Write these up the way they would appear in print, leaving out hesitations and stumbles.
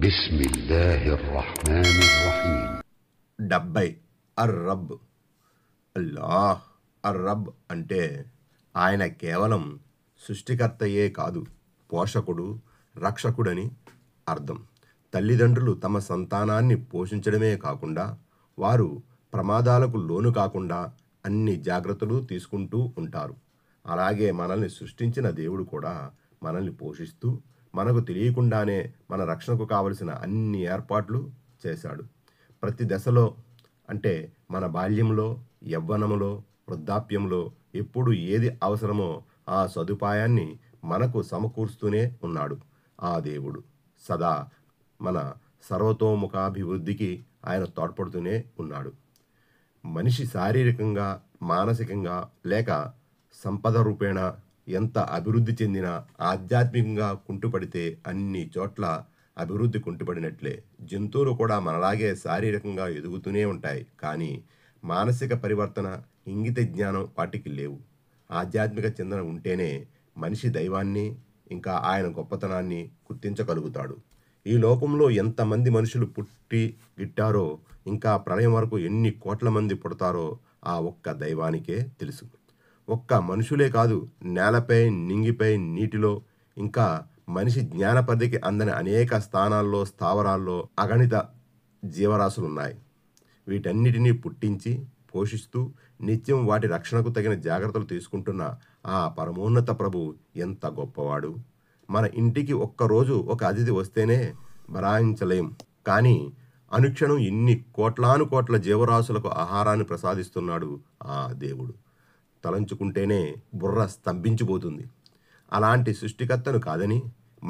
బిస్మిల్లాహిర్రహ్మానిర్రహీం. 70 అర్-రబ్. అల్లాహ్ అర్-రబ్ అంటే ఆయన కేవలం సృష్టికర్తయే కాదు, పోషకుడు, రక్షకుడని అర్థం. తల్లిదండ్రులు తమ సంతానాన్ని పోషించడమే కాకుండా వారు ప్రమాదాలకు లోను కాకుండా అన్ని జాగ్రత్తలు తీసుకుంటూ ఉంటారు. అలాగే మనల్ని సృష్టించిన దేవుడు కూడా మనల్ని పోషిస్తూ మనకు తెలియకుండానే మన రక్షణకు కావలసిన అన్ని ఏర్పాట్లు చేశాడు. ప్రతి దశలో అంటే మన బాల్యంలో, యవ్వనములో, వృద్ధాప్యంలో ఎప్పుడు ఏది అవసరమో ఆ సదుపాయాన్ని మనకు సమకూరుస్తూనే ఉన్నాడు. ఆ దేవుడు సదా మన సర్వతోముఖాభివృద్ధికి ఆయన తోడ్పడుతూనే ఉన్నాడు. మనిషి శారీరకంగా, మానసికంగా లేక సంపద రూపేణ ఎంత అభివృద్ధి చెందినా ఆధ్యాత్మికంగా కుంటుపడితే అన్ని చోట్ల అభివృద్ధి కుంటుపడినట్లే. జంతువులు కూడా మనలాగే శారీరకంగా ఎదుగుతూనే ఉంటాయి, కానీ మానసిక పరివర్తన, ఇంగిత జ్ఞానం వాటికి లేవు. ఆధ్యాత్మిక చింతన ఉంటేనే మనిషి దైవాన్ని ఇంకా ఆయన గొప్పతనాన్ని గుర్తించగలుగుతాడు. ఈ లోకంలో ఎంతమంది మనుషులు పుట్టి గిట్టారో, ఇంకా ప్రళయం వరకు ఎన్ని కోట్ల మంది పుడతారో ఆ ఒక్క దైవానికే తెలుసు. ఒక్క మనుషులే కాదు, నేలపై, నింగిపై, నీటిలో, ఇంకా మనిషి జ్ఞానపరిధికి అందని అనేక స్థానాల్లో, స్థావరాల్లో అగణిత జీవరాశులున్నాయి. వీటన్నిటినీ పుట్టించి పోషిస్తూ నిత్యం వాటి రక్షణకు తగిన జాగ్రత్తలు తీసుకుంటున్న ఆ పరమోన్నత ప్రభు ఎంత గొప్పవాడు. మన ఇంటికి ఒక్కరోజు ఒక అతిథి వస్తేనే బరాయించలేం, కానీ అనుక్షణం ఇన్ని కోట్లాను కోట్ల జీవరాశులకు ఆహారాన్ని ప్రసాదిస్తున్నాడు ఆ దేవుడు. తలంచుకుంటేనే బుర్ర స్తంభించిపోతుంది. అలాంటి సృష్టికర్తను కాదని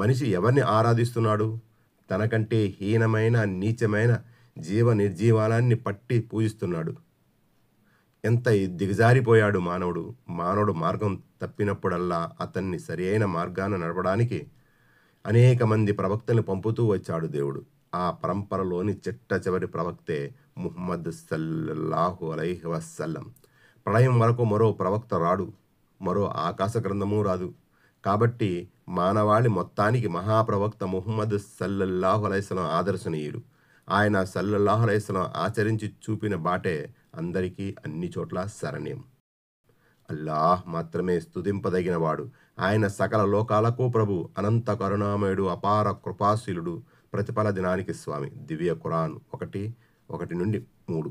మనిషి ఎవరిని ఆరాధిస్తున్నాడు? తనకంటే హీనమైన, నీచమైన జీవ నిర్జీవాలాన్ని పట్టి పూజిస్తున్నాడు. ఎంత దిగజారిపోయాడు మానవుడు. మానవుడు మార్గం తప్పినప్పుడల్లా అతన్ని సరైన మార్గాన నడపడానికి అనేక మంది ప్రవక్తల్ని పంపుతూ వచ్చాడు దేవుడు. ఆ పరంపరలోని చిట్ట చివరి ప్రవక్తే ముహమ్మద్ సల్లల్లాహు అలైహి వసల్లం. ప్రళయం వరకు మరో ప్రవక్త రాడు, మరో ఆకాశ గ్రంథము రాదు. కాబట్టి మానవాళి మొత్తానికి మహాప్రవక్త ముహమ్మద్ సల్లల్లాహు అలైహిస్సలాం ఆదర్శనీయులు. ఆయన సల్లల్లాహు అలైహిస్సలాం ఆచరించి చూపిన బాటే అందరికీ అన్ని చోట్ల శరణ్యం. అల్లాహ్ మాత్రమే స్తుతింపదగినవాడు. ఆయన సకల లోకాలకు ప్రభు, అనంత కరుణామయుడు, అపార కృపాశీలుడు, ప్రతిఫల దినానికి స్వామి. దివ్య ఖురాన్ 1:1-3.